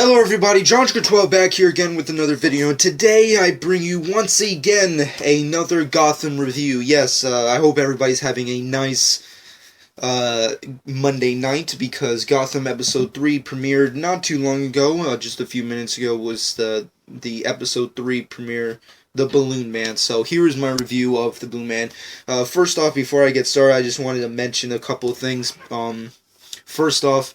Hello everybody, John12 back here again with another video, and today I bring you once again another Gotham review. Yes, I hope everybody's having a nice Monday night, because Gotham episode 3 premiered not too long ago. Just a few minutes ago was the episode 3 premiere, the Balloonman. So here's my review of the Balloonman. First off, before I get started, I just wanted to mention a couple of things. First off,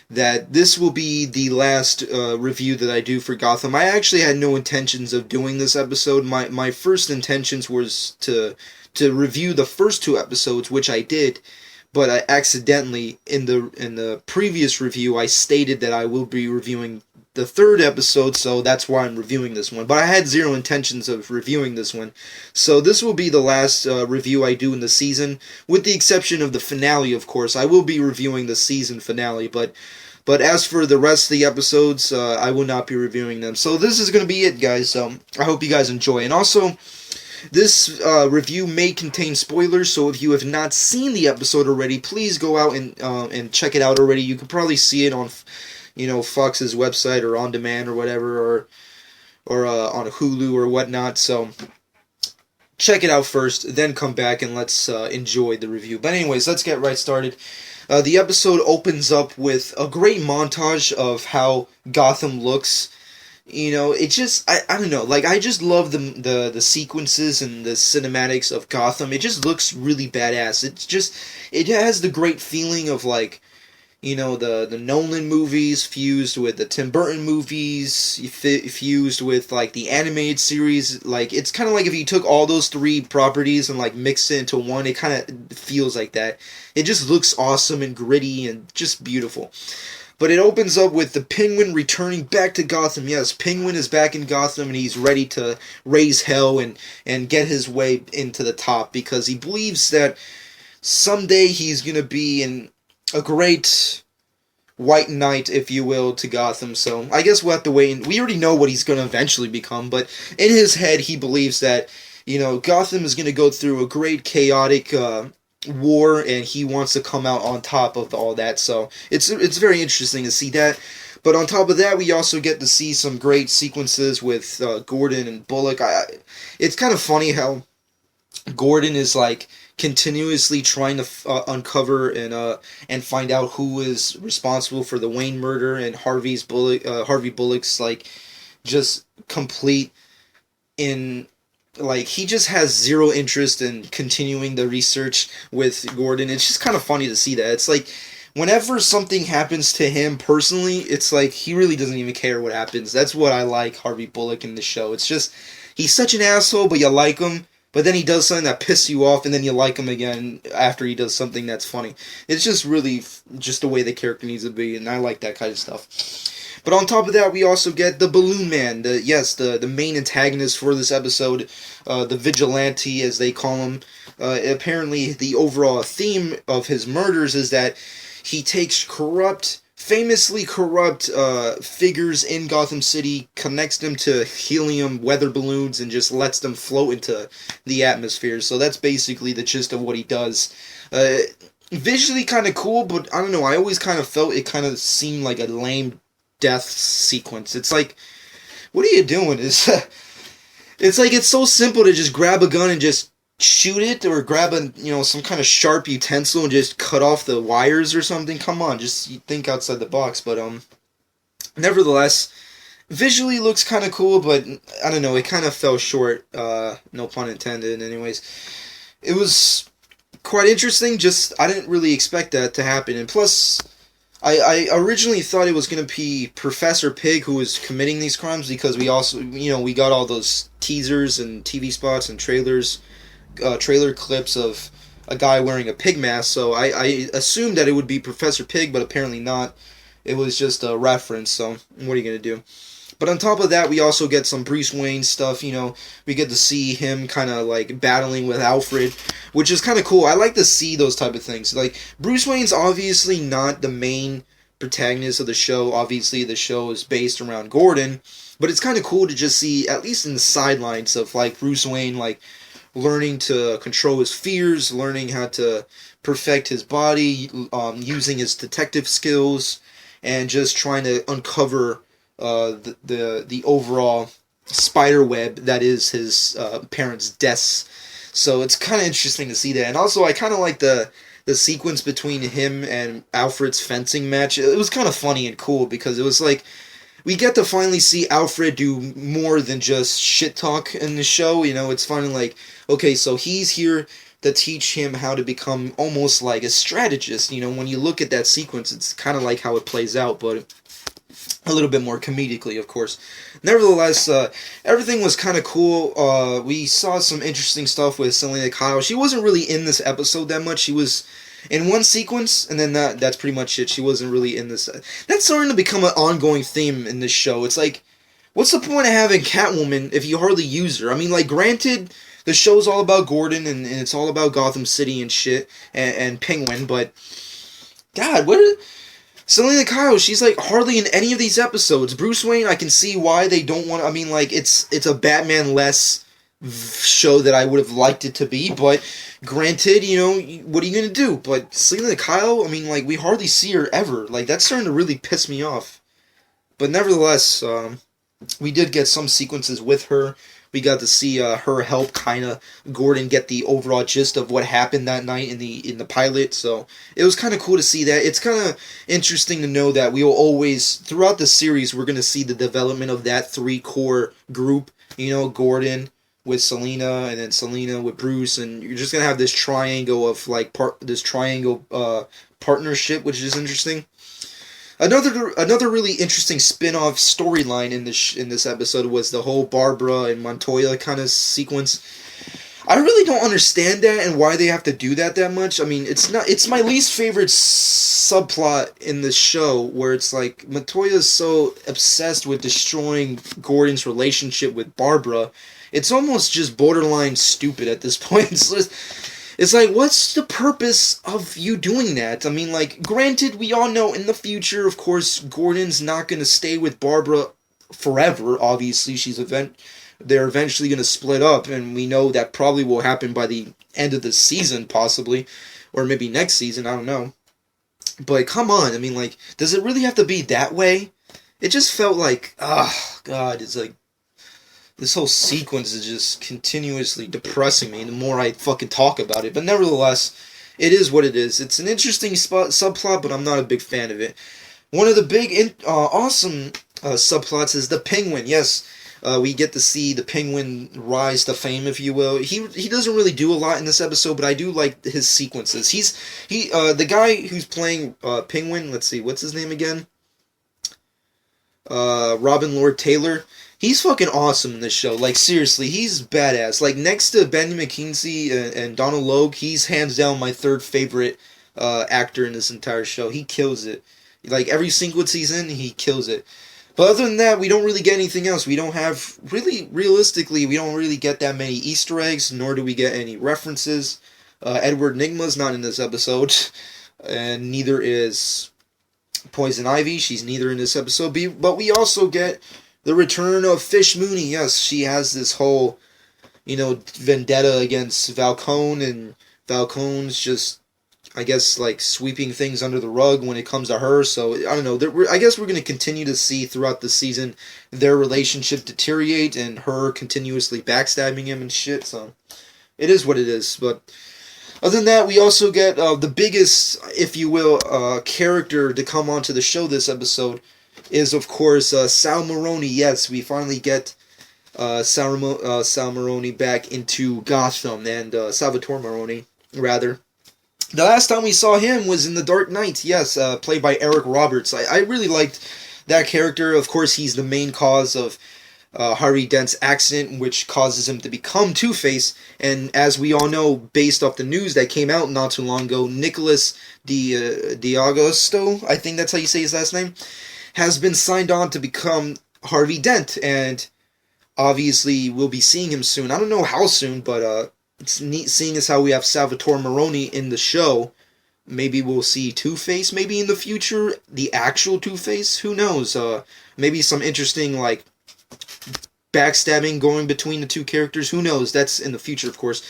that this will be the last review that I do for Gotham. I actually had no intentions of doing this episode. My first intentions was to review the first two episodes, which I did, but I accidentally, in the previous review, I stated that I will be reviewing the third episode, so that's why I'm reviewing this one. But I had zero intentions of reviewing this one. So this will be the last review I do in the season, with the exception of the finale, of course. I will be reviewing the season finale, but as for the rest of the episodes, I will not be reviewing them. So this is going to be it, guys. I hope you guys enjoy. And also, this review may contain spoilers, so if you have not seen the episode already, please go out and check it out already. You can probably see it on Fox's website, or on demand, or whatever, or on Hulu or whatnot. So check it out first, then come back and let's enjoy the review. But anyways, let's get right started. The episode opens up with a great montage of how Gotham looks. It just, I don't know, like, I just love the sequences and the cinematics of Gotham. It just looks really badass. It has the great feeling of, like, the Nolan movies fused with the Tim Burton movies, fused with, like, the animated series. Like, it's kind of like if you took all those three properties and, like, mixed it into one. It kind of feels like that. It just looks awesome and gritty and just beautiful. But it opens up with the Penguin returning back to Gotham. Yes, Penguin is back in Gotham, and he's ready to raise hell and get his way into the top, because he believes that someday he's going to be a great white knight, if you will, to Gotham. So I guess we'll have to wait. We already know what he's going to eventually become, but in his head he believes that, Gotham is going to go through a great chaotic war, and he wants to come out on top of all that. So it's very interesting to see that. But on top of that, we also get to see some great sequences with Gordon and Bullock. It's kind of funny how Gordon is, like, continuously trying to uncover and find out who is responsible for the Wayne murder, and Harvey Bullock's, like, just complete in, like, he just has zero interest in continuing the research with Gordon. It's just kind of funny to see that. It's like, whenever something happens to him personally, it's like he really doesn't even care what happens. That's what I like Harvey Bullock in the show. It's just, he's such an asshole, but you like him. But then he does something that pisses you off, and then you like him again after he does something that's funny. It's just really just the way the character needs to be, and I like that kind of stuff. But on top of that, we also get the Balloonman, the main antagonist for this episode, the vigilante, as they call him. Apparently, the overall theme of his murders is that he takes famously corrupt figures in Gotham City, connects them to helium weather balloons, and just lets them float into the atmosphere. So that's basically the gist of what he does. Visually kind of cool, but I don't know, I always kind of felt it kind of seemed like a lame death sequence. It's like, what are you doing? It's like, it's so simple to just grab a gun and just shoot it, or grab some kind of sharp utensil and just cut off the wires or something. Come on, just think outside the box. But nevertheless, visually looks kind of cool, but I don't know, it kind of fell short, no pun intended. Anyways, it was quite interesting, just I didn't really expect that to happen. And plus, I originally thought it was going to be Professor Pig who was committing these crimes, because we also, we got all those teasers and TV spots and trailer clips of a guy wearing a pig mask, so I assumed that it would be Professor Pig, but apparently not. It was just a reference, so what are you going to do? But on top of that, we also get some Bruce Wayne stuff. We get to see him kind of, like, battling with Alfred, which is kind of cool. I like to see those type of things. Like, Bruce Wayne's obviously not the main protagonist of the show. Obviously, the show is based around Gordon, but it's kind of cool to just see, at least in the sidelines of, like, Bruce Wayne, like, learning to control his fears, learning how to perfect his body, using his detective skills, and just trying to uncover the overall spider web that is his parents' deaths. So it's kind of interesting to see that, and also I kind of like the sequence between him and Alfred's fencing match. It was kind of funny and cool because it was like we get to finally see Alfred do more than just shit talk in the show. You know, it's finally like, okay, so he's here to teach him how to become almost like a strategist. You know, when you look at that sequence, it's kind of like how it plays out, but a little bit more comedically, of course. Nevertheless, everything was kind of cool. We saw some interesting stuff with Selena Kyle. She wasn't really in this episode that much. She was in one sequence, and then that's pretty much it. She wasn't really in this. That's starting to become an ongoing theme in this show. It's like, what's the point of having Catwoman if you hardly use her? I mean, like, granted, the show's all about Gordon, and it's all about Gotham City and shit, and Penguin, but, God, Selena Kyle, she's like hardly in any of these episodes. Bruce Wayne, I can see why they don't want. I mean, like it's a Batman-less show that I would have liked it to be, but granted, you know, what are you gonna do? But Selena Kyle, I mean, like we hardly see her ever. Like that's starting to really piss me off. But nevertheless, we did get some sequences with her. We got to see her help kind of Gordon get the overall gist of what happened that night in the pilot. So it was kind of cool to see that. It's kind of interesting to know that we will always throughout the series we're going to see the development of that three core group. You know, Gordon with Selena, and then Selena with Bruce, and you're just gonna have this triangle of like partnership, which is interesting. Another really interesting spin-off storyline in this episode was the whole Barbara and Montoya kind of sequence. I really don't understand that and why they have to do that much. I mean, it's my least favorite subplot in the show where it's like Montoya's so obsessed with destroying Gordon's relationship with Barbara. It's almost just borderline stupid at this point. It's like, what's the purpose of you doing that? I mean, like, granted, we all know in the future, of course, Gordon's not going to stay with Barbara forever. Obviously, they're eventually going to split up, and we know that probably will happen by the end of the season, possibly, or maybe next season, I don't know. But come on, I mean, like, does it really have to be that way? It just felt like, God, it's like, this whole sequence is just continuously depressing me the more I fucking talk about it. But nevertheless, it is what it is. It's an interesting subplot, but I'm not a big fan of it. One of the big, awesome subplots is the Penguin. Yes, we get to see the Penguin rise to fame, if you will. He doesn't really do a lot in this episode, but I do like his sequences. The guy who's playing Penguin. Let's see, what's his name again? Robin Lord Taylor. He's fucking awesome in this show. Like, seriously, he's badass. Like, next to Benny McKenzie and Donald Logue, he's hands down my third favorite actor in this entire show. He kills it. Like, every sequence he's in, he kills it. But other than that, we don't really get anything else. We don't have, realistically, we don't really get that many Easter eggs, nor do we get any references. Edward Nygma's not in this episode, and neither is Poison Ivy. She's neither in this episode. But we also get the return of Fish Mooney. Yes, she has this whole, vendetta against Falcone, and Falcone's just, I guess, like, sweeping things under the rug when it comes to her. So, I don't know. I guess we're going to continue to see throughout the season their relationship deteriorate and her continuously backstabbing him and shit. So, it is what it is. But other than that, we also get the biggest, if you will, character to come onto the show this episode is, of course, Sal Maroni. Yes, we finally get Sal Maroni back into Gotham, and Salvatore Maroni, rather. The last time we saw him was in The Dark Knight, yes, played by Eric Roberts. I really liked that character. Of course, he's the main cause of Harvey Dent's accident, which causes him to become Two-Face. And as we all know, based off the news that came out not too long ago, Nicholas D'Agosto, I think that's how you say his last name, has been signed on to become Harvey Dent, and obviously we'll be seeing him soon. I don't know how soon, but it's neat seeing as how we have Salvatore Maroni in the show. Maybe we'll see Two-Face maybe in the future, the actual Two-Face, who knows, maybe some interesting, like, backstabbing going between the two characters, who knows, that's in the future, of course.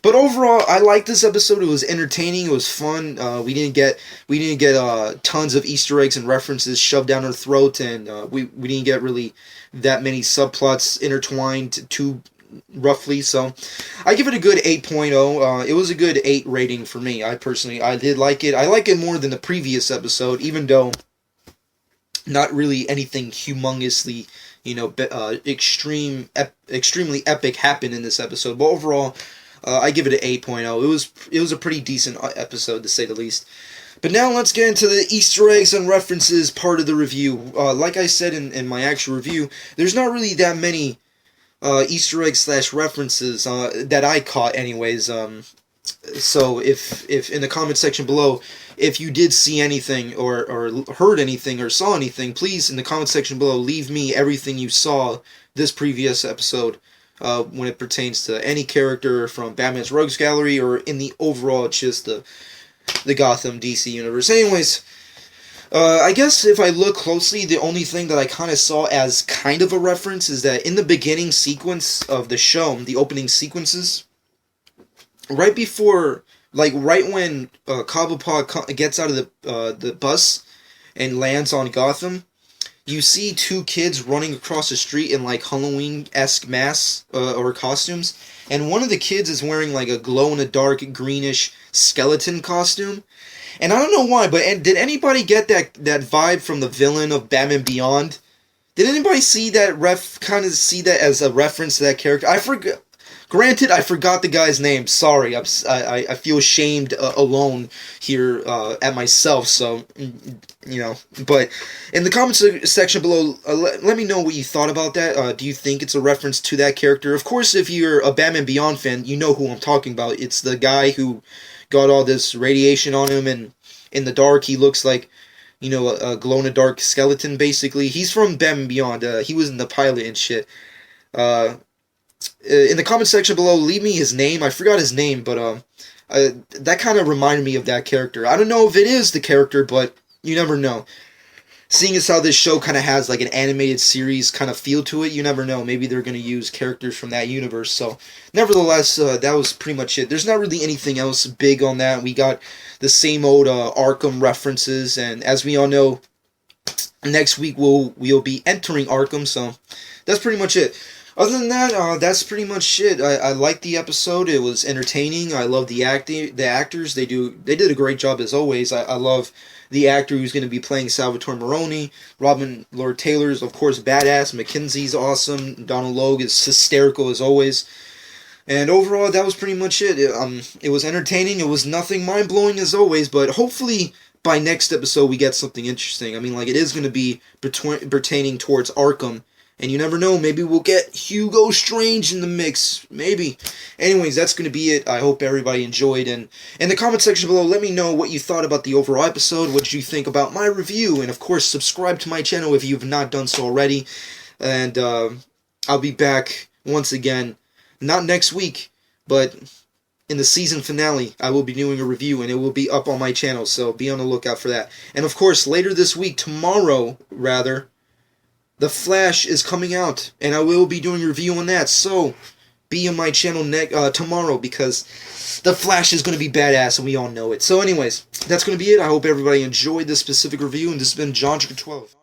But overall, I liked this episode. It was entertaining. It was fun. We didn't get tons of Easter eggs and references shoved down our throat, and we didn't get really that many subplots intertwined too roughly. So I give it a good 8.0. It was a good 8 rating for me. I did like it. I like it more than the previous episode, even though not really anything humongously, extremely epic happened in this episode. But overall, I give it an 8.0. It was a pretty decent episode, to say the least. But now let's get into the Easter eggs and references part of the review. Like I said in my actual review, there's not really that many Easter eggs / references that I caught anyways. So if in the comment section below, if you did see anything or heard anything or saw anything, please in the comment section below leave me everything you saw this previous episode when it pertains to any character from Batman's Rogues Gallery or in the overall just the Gotham DC universe. Anyways, I guess if I look closely, the only thing that I kind of saw as kind of a reference is that in the beginning sequence of the show, the opening sequences, right before, like right when Cobblepot gets out of the bus and lands on Gotham, you see 2 kids running across the street in like Halloween-esque masks or costumes, and one of the kids is wearing like a glow-in-the-dark greenish skeleton costume. And I don't know why, but did anybody get that vibe from the villain of Batman Beyond? Did anybody see that see that as a reference to that character? I forgot. Granted, I forgot the guy's name. Sorry, I feel ashamed alone here at myself. So, But in the comments section below, let me know what you thought about that. Do you think it's a reference to that character? Of course, if you're a Batman Beyond fan, you know who I'm talking about. It's the guy who got all this radiation on him, and in the dark, he looks like, a glow-in-the-dark skeleton, basically. He's from Batman Beyond. He was in the pilot and shit. In the comment section below, leave me his name. I forgot his name, but that kind of reminded me of that character. I don't know if it is the character, but you never know. Seeing as how this show kind of has like an animated series kind of feel to it, you never know. Maybe they're going to use characters from that universe. So, nevertheless, that was pretty much it. There's not really anything else big on that. We got the same old Arkham references, and as we all know, next week we'll be entering Arkham. So, that's pretty much it. Other than that, that's pretty much it. I liked the episode. It was entertaining. I love the actors. They did a great job as always. I love the actor who's going to be playing Salvatore Maroni. Robin Lord Taylor's, of course, badass. Mackenzie's awesome. Donald Logue is hysterical as always. And overall, that was pretty much it. It was entertaining. It was nothing mind-blowing as always, but hopefully by next episode we get something interesting. I mean, like, it is going to be pertaining towards Arkham. And you never know, maybe we'll get Hugo Strange in the mix. Maybe. Anyways, that's going to be it. I hope everybody enjoyed. And in the comment section below, let me know what you thought about the overall episode. What did you think about my review? And of course, subscribe to my channel if you've not done so already. And I'll be back once again, not next week, but in the season finale. I will be doing a review, and it will be up on my channel. So be on the lookout for that. And of course, later this week, tomorrow, rather, The Flash is coming out, and I will be doing a review on that, so be on my channel tomorrow, because The Flash is going to be badass, and we all know it. So anyways, that's going to be it. I hope everybody enjoyed this specific review, and this has been John 12.